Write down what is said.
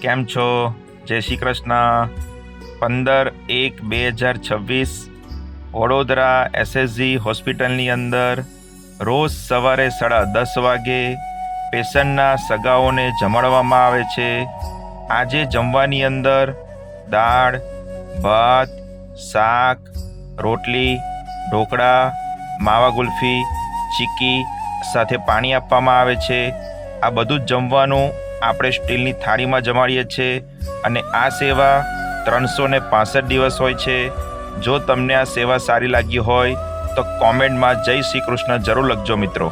કેમ છો? જય શ્રી કૃષ્ણ. 15/1/2026 વડોદરા SSG હોસ્પિટલની અંદર રોજ સવારે 10:30 વાગે પેશન્ટના સગાઓને જમાડવામાં આવે છે. આજે જમવાની અંદર દાળ, ભાત, શાક, રોટલી, ઢોકળા, માવા કુલ્ફી, ચીક્કી સાથે પાણી આપવામાં આવે છે. આ બધું જ જમવાનું આપણે સ્ટીલની થાળીમાં જમાડીએ છીએ અને આ સેવા 365 દિવસ હોય છે. જો તમને આ સેવા સારી લાગી હોય તો કોમેન્ટમાં જય શ્રી કૃષ્ણ જરૂર લખજો મિત્રો.